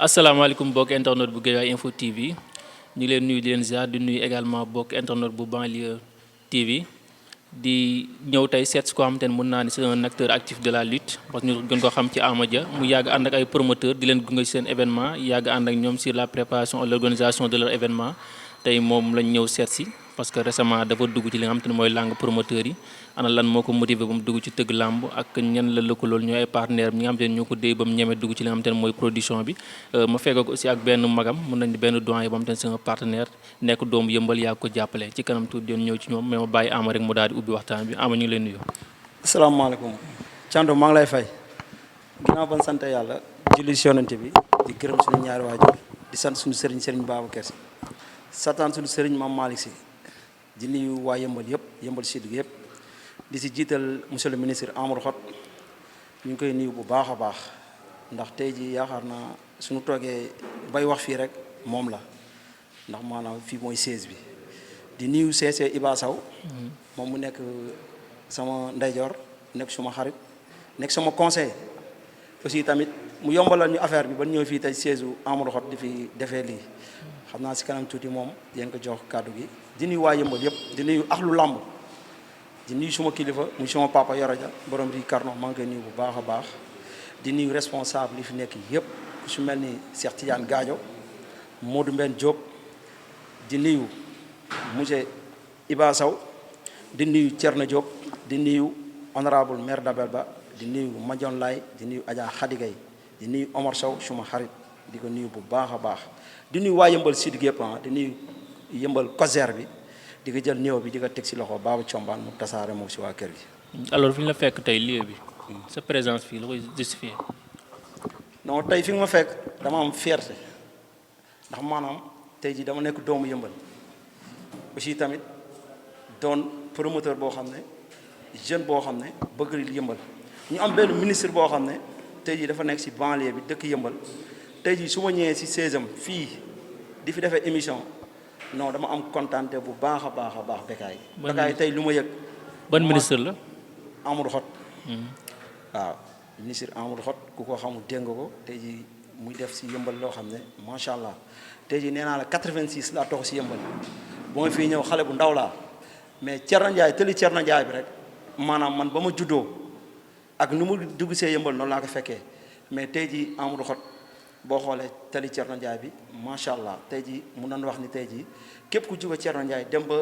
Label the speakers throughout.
Speaker 1: asalaamaaleykum bokk internet bu Guédiawaye Info TV ñu ngi leen nuyu di leen ziar di nuyu également bokk internet bu banlieue TV di ñëw tey seet si koo xamante ne mën naa ni c'est un acteur actif de la lutte parce que ñu gën ko xam ci Ama Dia mu yàgg ànd ak ay promoteurs di leen gunge ci seen événement yàgg ànd ak ñoom sur la préparation et l'organisation de leur événement tey moom lañ ñëw seet si parce que récemment dafa dugg ci li nga xamante ne mooy langue promoteurs yi ana lan moo ko motivé ba mu dugg ci tëgg làmb ak ñan la lëkkalool ñooy ay partenaires ñi nga xamante ne ñoo ko déy ba mu ñeme dugg ci li nga xamante ne mooy production bi ma fekk ko aussi ak benn magam mën nañ benn doyen ba mu te ne c'est un partenaire nekk doomu yëmbal yaa ko jàppale ci kanam tuuti doon ñëw ci ñoom mais ma bàyyi Ama rek mu daal di ubbi waxtaan bi Ama ñu ngi leen nuyu.
Speaker 2: asalaamaaleykum Thiandoum maa ngi lay fay ginnaaw ban sant yàlla julli si yonent bi di gërëm suñu ñaari waajur di sant suñu sëriñ sëriñ Babacar Si sataan suñu sëriñ Mame Malick Si di nuyu waa yëmbal yëpp yëmbal sud gi yëpp di si jiital monsieur le ministre Amadou Hott ñu ngi koy nuyu bu baax a baax ndax tey ji yaakaar naa suñu toogee bay wax fii rek moom la ndax maanaam fii mooy siège bi di nuyu CC Iba Sow moom mu nekk sama ndeyjoor nekk suma xarit nekk sama conseil aussi tamit mu yombalal ñu affaire bi ba ñëw fii tey siège u Amadou Hott di fi defee lii xam naa si kanam tuuti moom yéen ko jox kàddu gi di nuyu waa yëmbal yëpp di nuyu axlu làmb di nuyu suma kilifa muy suma papa Yoroja borom di Carno maa ngi koy nuyu bu baax a baax di nuyu responsable yi fi nekk yëpp ku su mel ni Cheikh Tidiane Gadio Modou Mbène Diop di nuyu monsieur Iba Sow di nuyu Thierno Diop di nuyu honorable maire d'Abel Ba di nuyu Madione Lay di nuyu Adja Khady Gaye di nuyu Omar Sow suma xarit di ko nuyu bu baax a baax di nuyu waa yëmbal sud gi yëpp di nuyu yëmbal Kozer bi di ko jël néew bi di ko teg si loxo Baba Combaan mu tasaare moom si waa kër gi.
Speaker 1: alors fi ñu la fekk tey lieu bi sa présence fii la koy justifier.
Speaker 2: non tey fi nga ma fekk dama am fierté ndax maanaam tey jii dama nekk doomu yëmbal aussi tamit doon promoteur boo xam ne jeune boo xam ne bëgg yëmbal ñu am benn ministre boo xam ne tey jii dafa nekk si banlieue bi dëkk yëmbal tey jii su ma ñëwee si 16am fii di fi defee émission. non dama am kontaante bu baax a baax a baax Bécaye tey lu ma yëg.
Speaker 1: ban ministre la.
Speaker 2: Amadou Hott. waaw ministre Amadou Hott ku ko xamul dégg nga ko tey jii muy def si yëmbal loo xam ne macha allah tey jii nee naa la 86 laa toog si yëmbal bu ma fii ñëw xale bu ndaw laa mais Thierno Ndiaye tëli Thierno Ndiaye bi rek maanaam man ba ma juddoo ak nu mu dugg see yëmbal noonu laa ko fekkee mais tey jii Amadou Hott boo xoolee tali Thierno Ndiaye bi macha allah tey jii mun nañu wax ni tey jii képp ku jóge Thierno Ndiaye dem ba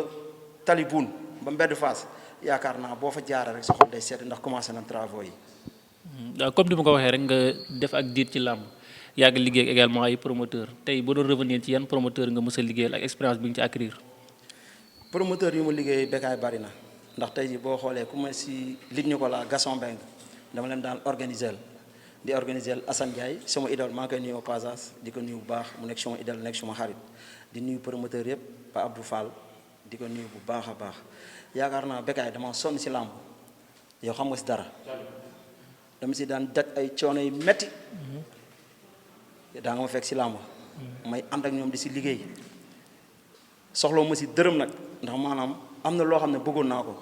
Speaker 2: tali buun ba mbedd Fass yaakaar naa boo fa jaaree rek sa xol day sedd ndax commencé nañ travaux yi.
Speaker 1: comme ni ma ko waxee rek nga def ak diir ci làmb yàgg liggéey ak également ay promoteur tey boo doon revenir ci yan promoteur nga mës a liggéeyal ak expérience bi nga ci acquérir.
Speaker 2: promoteur yu ma liggéey Bécaye bari na ndax tey jii boo xoolee ku ma si lig ñu ko la Gaston Mbengue dama leen daan organiser di organiser Assane Ndiaye sama idole maa ngi koy nuyu au passage di ko nuyu bu baax mu nekk sama idole nekk sama xarit di nuyu promoteur yëpp Pa Abdou Fall di ko nuyu bu baax a baax yaakaar naa Bécaye dama sonn si làmb yow xam nga si dara dama si daan daj ay coono yu metti daa nga ma fekk si làmb may ànd ak ñoom di si liggéey soxla ma si dërëm nag ndax maanaam am na loo xam ne bëggoon naa ko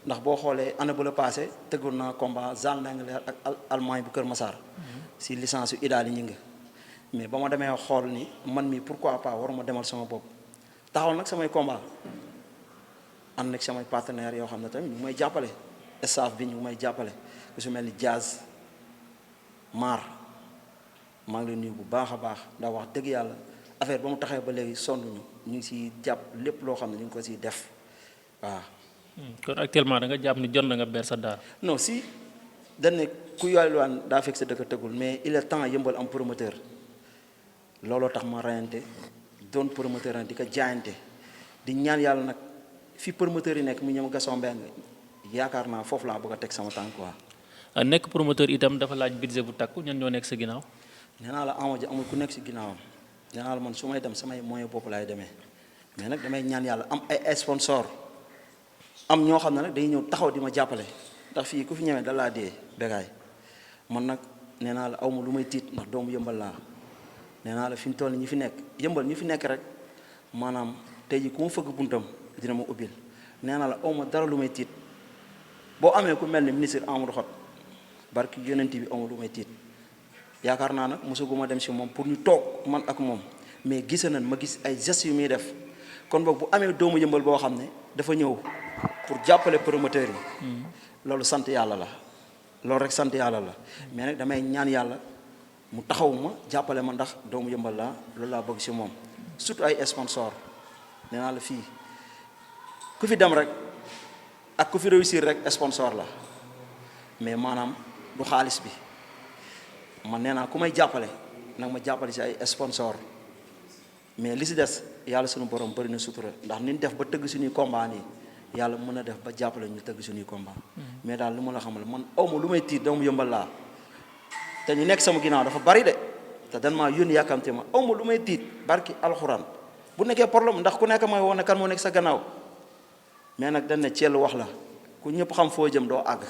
Speaker 2: ndax boo xoolee année bu la passé tëggoon naa combat Zal Ndingler ak Allemagne bu Kër Massar si licence yu idaali ñi nga mais ba ma demee xool ni man mi pourquoi pas waruma demal sama bopp taxaw nag samay combat am nag samay partenaires yoo xam ne tamit ñu may jàppale staff bi ñu may jàppale ku su mel ni Diaz Mar maa ngi leen nuyu bu baax a baax ndax wax dëgg yàlla affaire ba mu taxee ba léegi sonn ñu ngi siy jàpp lépp loo xam ne ñu ngi ko siy def waaw.
Speaker 1: kon actuellement da nga jàpp ni jot na nga ber sa daar.
Speaker 2: non si dañ ne ku yàlluwaan daa fekk sa dëkk tëggul mais il est temps yëmbal am promoteur looloo tax ma rayante doon promoteur nag di ko jaayante di ñaan yàlla nag fi promoteur yi nekk mu ñëw Gaston Mbengue yaakaar naa foofu laa bëgg a teg sama tànk quoi.
Speaker 1: nekk promoteur itam dafa laaj budget bu takku ñan ñoo nekk sa ginnaaw.
Speaker 2: nee naa la Ama Dia amul ku nekk si ginnaawam nee naa la man su may dem samay moyen bopp laay demee mais nag damay ñaan yàlla am ay sponsor am ñoo xam ne nag day ñëw taxaw di ma jàppale ndax fii ku fi ñëwee da laa dee Bécaye man nag nee naa la awma lu may tiit ndax doomu yëmbal laa nee naa la fi mu toll ñi fi nekk yëmbal ñi fi nekk rek maanaam tey ji ku ma fëgg buntam dina ma ubbil nee naa la awma dara lu may tiit boo amee ku mel ni ministre Amadou Hott barki yonent bi awma lu may tiit yaakaar naa nag mosaguma dem si moom pour ñu toog man ak moom mais gis nañ ma gis ay gestes yu muy def kon boog bu amee doomu yëmbal boo xam ne dafa ñëw pour jàppale promoteurs yi. loolu sant yàlla la loolu rek sant yàlla la mais nag damay ñaan yàlla mu taxaw ma jàppale ma ndax doomu yëmbal laa loolu laa bëgg si moom surtout ay sponsor nee naa la fii ku fi dem rek ak ku fi réussir rek sponsor la mais maanaam du xaalis bi man nee naa ku may jàppale nag ma jàppale si ay sponsor mais li si des yàlla suñu borom bëri na sutura ndax ni ñu def ba tëgg suñuy combat nii yàlla mën a def ba jàppale ñu tëgg suñuy combat mais daal li ma la xamal man awma lu may tiit doomu yëmbal laa te ñu nekk sama ginnaaw dafa bari de te dan maa yónni yàkkamte ma awma lu may tiit barki alxuraan bu nekkee problème ndax ku nekk mooy woon ne kan moo nekk sa gannaaw mais nag dañ ne ceelu wax la ku ñëpp xam foo jëm doo àgg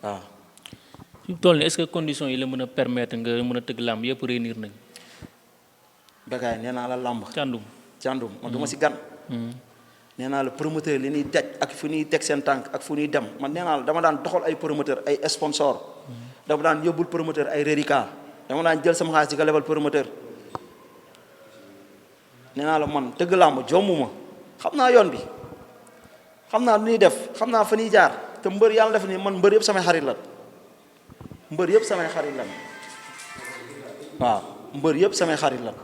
Speaker 2: waaw.
Speaker 1: fi mu toll nii est-ce que conditions yi la mën a permettre nga mën a tëgg làmb yëpp réunir nañ.
Speaker 2: Bécaye nee naa la làmb.
Speaker 1: Thiandoum
Speaker 2: man du ma si gan. nee naa la promoteur li ñuy daj ak fu ñuy teg seen tànk ak fu ñuy dem man nee naa la dama daan doxal ay promoteur ay sponsor dama daan yóbbul promoteur ay reliquat dama daan jël sama xaalis di ko lebal promoteur nee naa la man tëgg làmb jommuma xam naa yoon bi xam naa lu ñuy def xam naa fa ñuy jaar te mbër yàlla def ni man mbër yëpp samay xarit lan mbër yëpp samay xarit lan waaw mbër yëpp samay xarit lan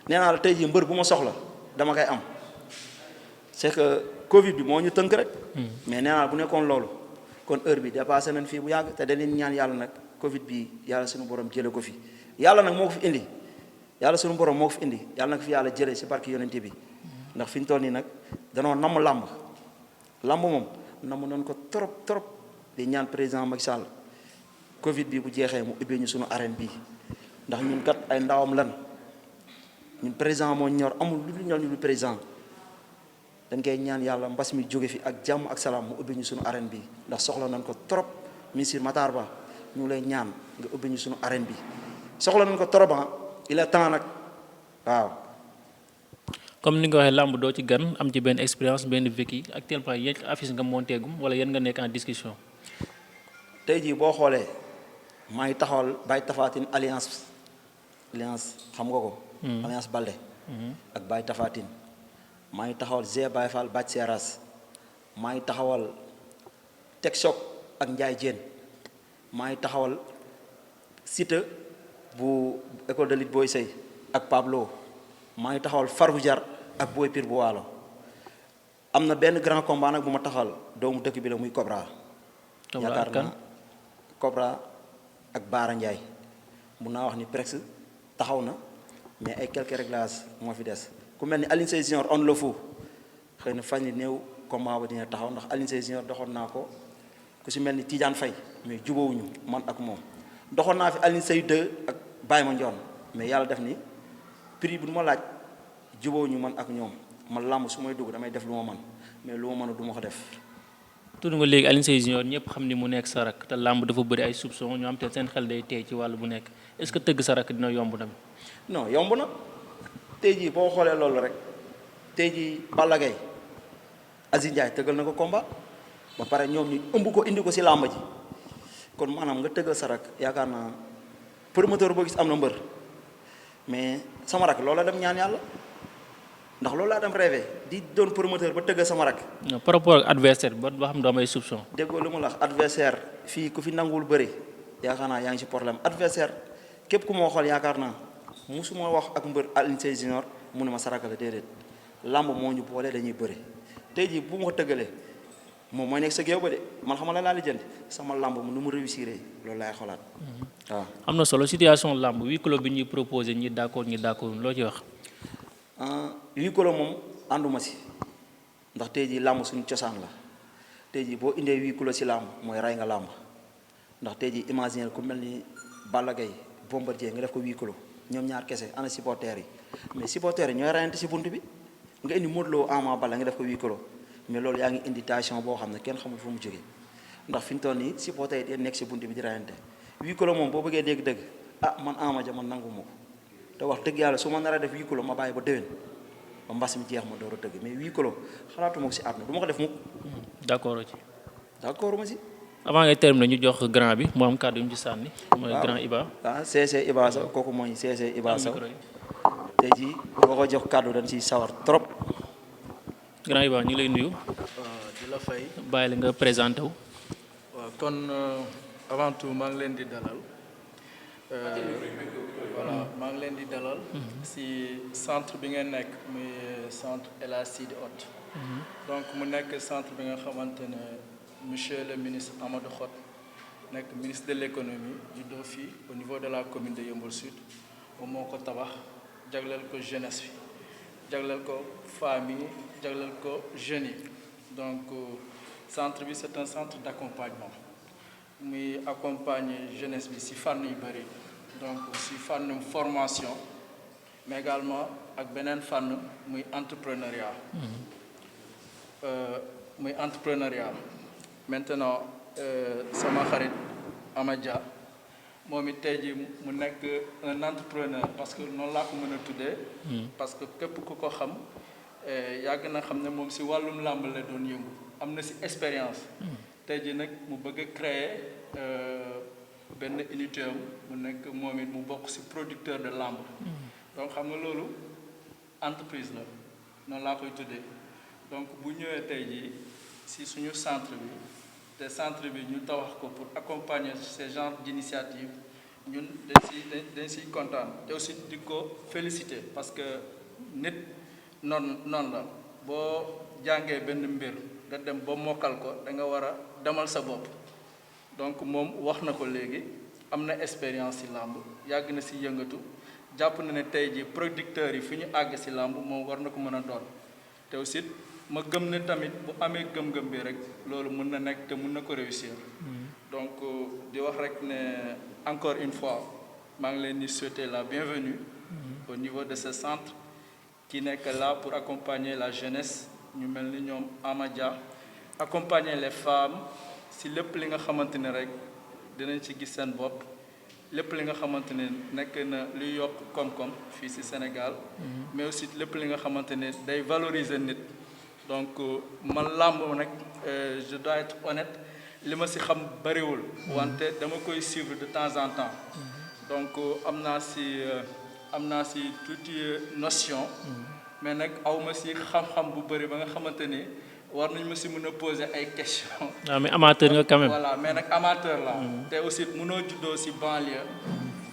Speaker 2: nee naa la tey jii mbër bu ma soxla dama koy am c'est que Covid bi moo ñu tënk rek. mais nee naa bu nekkoon loolu kon heure bi dépassé nañ fii bu yàgg te dañuy ñaan yàlla nag Covid bi yàlla suñu borom jëlee ko fi yàlla nag moo ko fi indi yàlla suñu borom moo ko fi indi yàlla nag fi yàlla jëlee si barki yonente bi ndax fi ñu toll nii nag danoo namm làmb moom namm nañ ko trop di ñaan président Macky Sall Covid bi bu jeexee mu ubbee ñu suñu arène bii ndax ñun kat ay ndawam lan ñun président moo ñor amul lu ñor ñu lu président. dañ koy ñaan yàlla mbas mi jóge fi ak jàmm ak salaam mu ubbi ñu suñu arène bi ndax soxla nañ ko trop ministre Matar Ba ñu lay ñaan nga ubbi ñu suñu arène bi soxla nañ ko trop il est temps nag waaw.
Speaker 1: comme ni nga waxee làmb doo ci gan am ci benn expérience benn vécu actuellement yan affiche nga monteegum wala yan nga nekk en discussion.
Speaker 2: tey jii boo xoolee maa ngi taxawal Baye Tafatine alliance xam nga ko. alliance Balde. ak Baye Tafatine. maa ngi taxawal G Baye Fall Bac Seras maa ngi taxawal Tek Choc ak Ndiaye Diène maa ngi taxawal Siteu bu école de lutte Boy Sey ak Pablo maa ngi taxawal Farou Jar ak Boy Pire bu Waalo am na benn grand combat nag bu ma taxawal doomu dëkk bi la muy Cobra. yaakaar naa Cobra ak Baara Ndiaye mun naa wax ni presque taxaw na mais ay quelques réglages moo fi des. ku mel ni Alioune Seye Junior on le fou xëy na fan yi néew combat ba dina taxaw ndax Alioune Seye Junior doxoon naa ko ku si mel ni Tidiane Faye mais jubóowuñu man ak moom doxoon naa fi Alioune Seye 2 ak Baye Mandione mais yàlla def ni prix bu ma laaj jubóowuñu man ak ñoom man làmb su may dugg damay def lu ma man mais lu ma mën a du ma ko def.
Speaker 1: tudd nga léegi Alioune Seye Junior ñëpp xam ni mu nekk sa rak te làmb dafa bëri ay soupçons ñoo am te seen xel day teey ci wàllu bu nekk est-ce que tëgg sa rak dina yomb tamit.
Speaker 2: non yomb na. tey jii boo xoolee loolu rek tey jii Balla Gaye Aziz Ndiaye tëggal na ko combat ba pare ñoom ñu ëmb ko indi ko si làmb ji kon maanaam nga tëggal sa rak yaakaar naa promoteur boo gis am na mbër mais sama rak loolu la dem ñaan yàlla ndax loolu laa dem rêvé di doon promoteur ba tëggal sama rak.
Speaker 1: par rapport ak adversaire ba xam doo am ay soupçon.
Speaker 2: déggoo lu ma la wax adversaire fii ku fi nanguwul bëri yaakaar naa yaa ngi si problème adversaire képp ku moo xool yaakaar naa. musuma wax ak mbër Alioune Seye Junior mu ne ma saraka la déedéet lamb moo ñu boole dañuy bëri tey jii bu ma ko tëggalee moom mooy nekk sa géew ba de man xam nga la laa lijjanti sama lamb nu mu réussir loolu laay xolaat waaw.
Speaker 1: am na solo situation lamb huis clos bi ñuy proposé ñi d'accord loo ci wax.
Speaker 2: huis clos moom ànduma si ndax tey jii lamb suñu cosaan la tey jii boo indee huis clos si lamb mooy rey nga lamb ndax tey jii imaginer ku mel ni Balla Gaye Bombardier nga def ko huis clos ñoom ñaar kese ana supporters yi mais supporters yi ñooy rayante si bunt bi nga indi Modou Lo Ama Baldé nga def ko huis clos mais loolu yaa ngi indi tension boo xam ne kenn xamul fu mu jógee ndax fi ñu toll nii supporters yi nekk si bunt bi di rayante huis clos moom boo bëggee dégg-dëgg man Ama Dia man nangu ma ko te wax dëgg yàlla su ma nar a def huis clos ma bàyyi ba déwén ba mbas mi jeex ma door a tëgg mais huis clos xalaatuma ko si àdduna du ma ko def mukk.
Speaker 1: d'accord ci.
Speaker 2: d'accord ma si
Speaker 1: avant ngay terminer ñu jox grand bi mu am kàddu yu mu ci sànni. mooy grand Iba.
Speaker 2: CC Iba Sow kooku mooy CC Iba Sow tey jii boo ko jox kàddu dañ ciy sawar trop.
Speaker 1: grand Iba ñu ngi lay nuyu.
Speaker 3: di la fay.
Speaker 1: bàyyi la nga présenté wu.
Speaker 3: waaw kon avant tout maa ngi leen di dalal. voilà maa ngi leen di dalal. si centre bi ngeen nekk muy centre El Hadji Sidi Hott. donc mu nekk centre bi nga xamante ne monsieur le ministre Amadou Hott nekk ministre de l'économie juddoo fii au niveau de la commune de Yeumbeul Sud moom moo ko tabax jagleel ko jeunesse bi jagleel ko famille jagleel ko jeunes yi donc centre bi c'est un centre d'accompagnement muy accompagner jeunesse bi si fànn yu bëri donc si fànn formation mais également ak beneen fànn muy entrepreneuriat. muy entrepreneuriat maintenant sama xarit Amadia moom it tey jii mu nekk un entrepreneur parce que noonu laa ko mën a tuddee. parce que képp ku ko xam yàgg na xam ne moom si wàllum làmb la doon yëngu am na si expérience. tey jii nag mu bëgg a créer benn unité am mu nekk moom it mu bokk si producteur de làmb. donc xam nga loolu entreprise la noonu laa koy tuddee. donc bu ñëwee tey jii si suñu centre bi te centre bi ñu tabax ko pour accompagner ce genre d'initiative ñun dañ siy kontaan te aussi di ko féliciter parce que nit noonu la boo jàngee benn mbir nga dem ba mokkal ko da nga war a demal sa bopp donc moom wax na ko léegi am na expérience si làmb yàgg na si yëngatu jàpp na ne tey jii producteurs yi fi ñu àgg si làmb moom war na ko mën a doon te aussi ma gëm ne tamit bu amee gëm-gëm bi rek loolu mën na nekk te mën na ko réussir. donc di wax rek ne encore une fois maa ngi leen di souhaiter la bienvenue au niveau de ce centre qui nekk là pour accompagner la jeunesse ñu mel ni ñoom Amadia accompagner les femmes si lépp li nga xamante ne rek dinañ ci gis seen bopp lépp li nga xamante ne nekk na luy yokk koom-koom fii ci Sénégal mais aussi lépp li nga xamante ne day valoriser nit. donc man làmb nag je dois être honnête li ma ci xam bariwul wante dama koy suivre de temps en temps donc am naa ci tuuti notion mais nag awma ci xam-xam bu bari ba nga xamante ni war nañ ma ci mën a poser ay questions.
Speaker 1: ah mais amateur nga quand même.
Speaker 3: voilà mais nag amateur la te aussi mënoo juddoo ci banlieue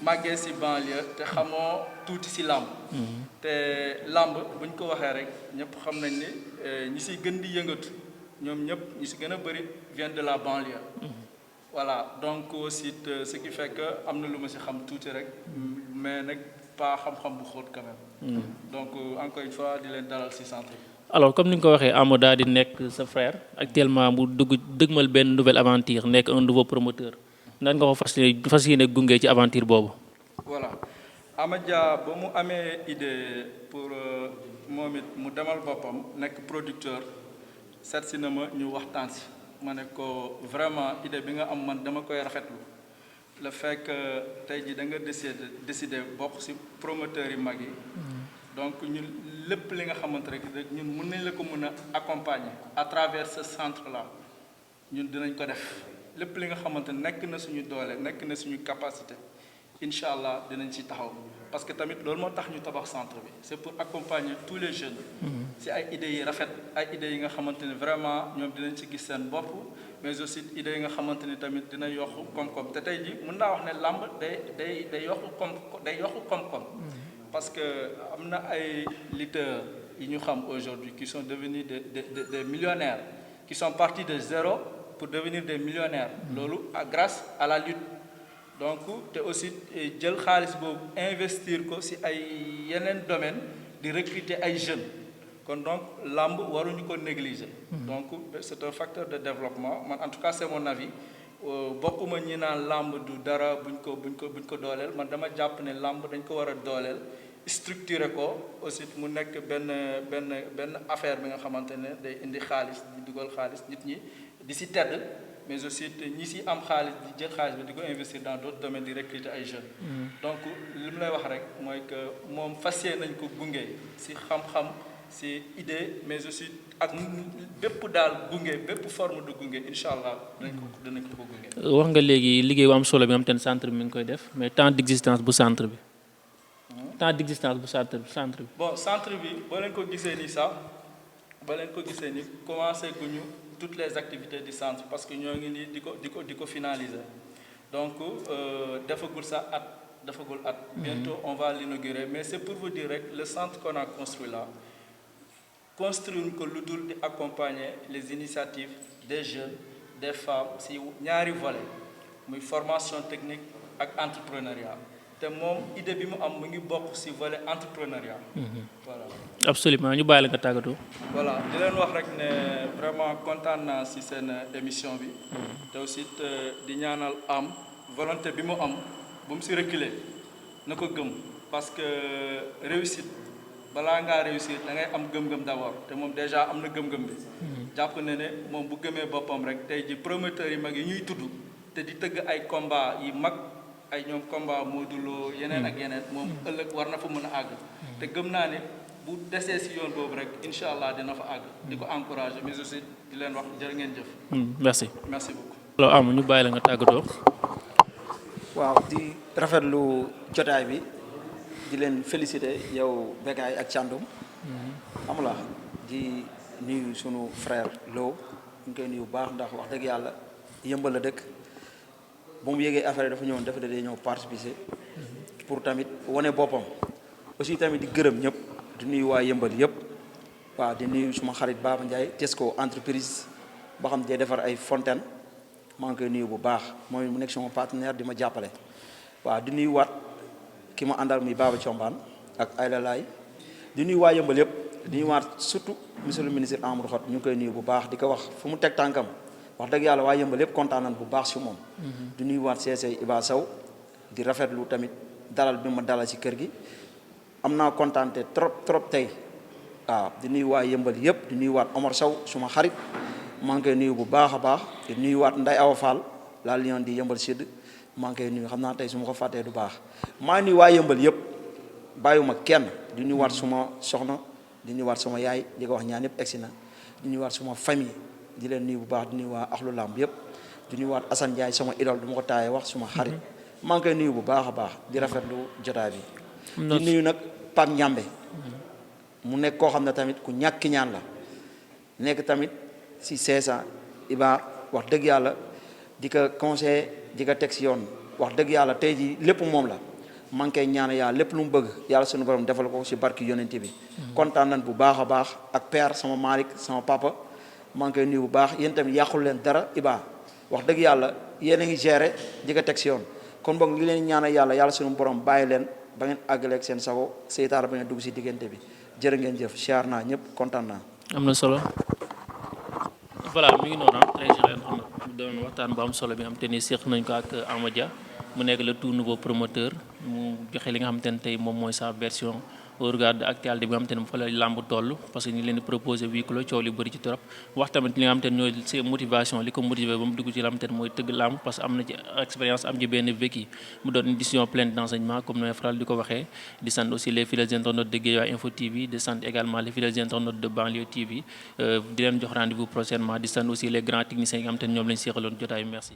Speaker 3: màggee ci banlieue te xamoo tuuti ci làmb te làmb buñ ko waxee rek ñëpp xam nañ ni ñi ci gën di yëngatu ñoom ñëpp ñi ci gën a bëri viennent de la banlieue. voilà donc aussi ce qui fait que am na lu ma ci xam tuuti rek mais nag pas xam-xam bu xóot quand même. donc encore une fois di leen dalal ci centre bi.
Speaker 1: alors comme ni nga ko waxee Amo daal di nekk sa frère actuellement mu dëgmal benn nouvelle aventure nekk un nouveau promoteur nan nga ko fas yéene gunge ci aventure boobu.
Speaker 3: voilà Amadia ba mu amee idée pour moom it mu demal boppam nekk producteur seet si na ma ñu waxtaan si ma ne ko vraiment idée bi nga am man dama koy rafetlu le fait que tey jii da nga décider bokk si promoteurs yi mag yi. donc ñun lépp li nga xamante rek ñun mën nañ la ko mën a accompagner à travers ce centre là ñun dinañ ko def lépp li nga xamante nekk na suñu doole nekk na suñu capacité incha allah dinañ ci taxaw parce que tamit loolu moo tax ñu tabax centre bi c'est pour accompagner tous les jeunes. ci ay idées yi rafet ay idées yi nga xamante ne vraiment ñoom dinañ ci gis seen bopp mais aussi idées yi nga xamante ni tamit dina yokku koom-koom te tey ji mën naa wax ne làmb day yokku koom-koom. parce que am na ay lutteurs yi ñu xam aujourd'hui qui sont devenus des millionnaires qui sont partis de zéro pour devenir des millionnaires loolu grâce à la lutte donc te aussi jël xaalis boobu investir ko ci ay yeneen domaines di recruter ay jeunes kon donc làmb waruñu ko négliger. donc c'est un facteur de développement man en tout cas c'est mon avis bokkuma ñi naan làmb du dara buñ ko dooleel man dama jàpp ne làmb dañ ko war a dooleel structurer ko aussi mu nekk benn affaire bi nga xamante ne day indi xaalis di dugal xaalis nit ñi di ci tedd mais aussi ñi ci am xaalis di jël xaalis bi di ko investir dans d'autres domaines di recruter ay jeunes. donc li mu lay wax rek mooy que moom fas yéene nañ ko gunge ci xam-xam si idée mais aussi ak bépp daal gunge bépp forme de gunge incha allah dinañ ko gunge.
Speaker 1: wax nga léegi liggéey bu am solo bi nga xam te ne centre bi mi ngi koy def mais temps d'existence bu centre bi. temps d'existence bu centre bi.
Speaker 3: bon centre bi boo leen ko gisee nii sax commencé guñu toutes les activités du centre parce que ñoo ngi nii di ko finaliser donc defagul at. Bientôt on va l'inaugurer mais c'est pour vous dire rek le centre qu'on a construit là construire ko lu dul di accompagner les initiatives des jeunes des femmes si ñaari volets muy formation technique ak entrepreneuriat. te moom idée bi mu am mu ngi bokk ci volet entrepreneuriat. voilà.
Speaker 1: absolument ñu bàyyi la nga tàggatoo.
Speaker 3: voilà di leen wax rek ne vraiment kontaan naa ci seen émission bi. te aussi di ñaanal am volonté bi mu am bu mu ci reculer na ko gëm parce que réussite balaa ngaa réussir da ngay am gëm-gëm d'abord te moom déjà am na gëm-gëm bi. jàpp na ne moom bu gëmee boppam rek tey ji promoteurs yi mag yi ñuy tudd te di tëgg ay combat yi mag. ay ñoom combat Modou Lo yeneen ak yeneen moom ëllëg war na fa mën a àgg te gëm naa ne bu desee ci yoon boobu rek incha allah dina fa àgg di ko encourager mais aussi di leen wax jërë ngeen jëf.
Speaker 1: merci beaucoup. alors am ñu bàyyi la nga tàggatoo.
Speaker 2: waaw di rafetlu jotaay bi di leen féliciter yow Bécaye ak Thiandoum. xam nga di nuyu sunu frère Lo ñu koy nuyu bu baax ndax wax dëgg yàlla yëmbal la dëkk. bu mu yégee affaire dafa ñëwoon dafa day ñëw participer pour tamit wane boppam aussi tamit di gërëm ñëpp di nuyu waa yëmbal yëpp waaw di nuyu suma xarit Baba Ndiaye Tesco entreprise boo xam ne day defar ay fontaine maa ngi koy nuyu bu baax mooy mu nekk sama partenaire di ma jàppale waaw di nuyu waat ki ma àndal muy Baba Thiombane ak Ayla Laay di nuyu waa yëmbal yëpp di nuyu waat surtout monsieur le ministre Amadou Hott ñu ngi koy nuyu bu baax di ko wax fu mu teg tànkam wax dëgg yàlla waa yëmbal yëpp kontaan nañ bu baax si moom. di nuyuwaat CC Iba Sow di rafetlu tamit dalal bi ma dalal ci kër gi am naa kontaante trop tey waaw di nuyu waa yëmbal yëpp di nuyuwaat Omar Sow suma xarit maa ngi koy nuyu bu baax a baax di nuyuwaat Ndeye Awa Fall la Lion di yëmbal sud maa ngi koy nuyu xam naa tey su ma ko fàttee du baax maa nuyu waa yëmbal yëpp bàyyiwuma kenn di nuyuwaat suma soxna di nuyuwaat suma yaay di ko wax ñaan yëpp egsi na di nuyuwaat suma famille. di leen nuyu bu baax di nuyu waa axlu lamb yëpp di nuyu waat Assane Ndiaye sama idole du ma ko taayee wax suma xarit maa ngi koy nuyu bu baax a baax di rafetlu jotaay bi. di nuyu nag Pape Ñambe mu nekk koo xam ne tamit ku ñàkki ñaan la nekk tamit si 500 Iba wax dëgg yàlla di ko conseiller di ko teg si yoon wax dëgg yàlla tey jii lépp moom la maa ngi koy ñaan yàlla lépp lu mu bëgg yàlla sunu borom defal ko si barki yonent bi. kontaan nañ bu baax a baax ak père sama Malick sama papa. maa ngi koy nuyu bu baax yéen tamit yàqul leen dara Iba wax dëgg yàlla yéen a ngi gérer di ko teg si yoon kon boog li leen ñaanal yàlla sunu borom bàyyi leen ba ngeen àggaleeg seen sago seytaane ba ngeen dugg si diggante bi jërë ngeen jëf siyaar naa ñëpp kontaan naa.
Speaker 1: am na solo voilà mi ngi noonu très bien xam na mu doon waxtaan bu am solo bi nga xam te ni séq nañ ko ak Amadia mu nekk le tout nouveau promoteur mu joxe li nga xam te ne tey moom mooy sa version. au regard de actualité bi nga xamante ne fa la làmb toll parce que ñu leen di proposé huis clos coow li bëri ci trop wax tamit li nga xamante ne ñooy seen motivation li ko motivé ba mu dugg ci la xamante ne mooy tëgg làmb parce que am na ci expérience am ci benn vécu mu doon une décision pleine d'enseignement comme nooy faral di ko waxee di sant aussi les fidèles internautes de Guédiawaye Info TV di sant également les fidèles internautes de Banlieue TV di leen jox rendez-vous prochainement di sant aussi les grands techniciens yi nga xamante ne ñoom lañ seexaloon jotaay merci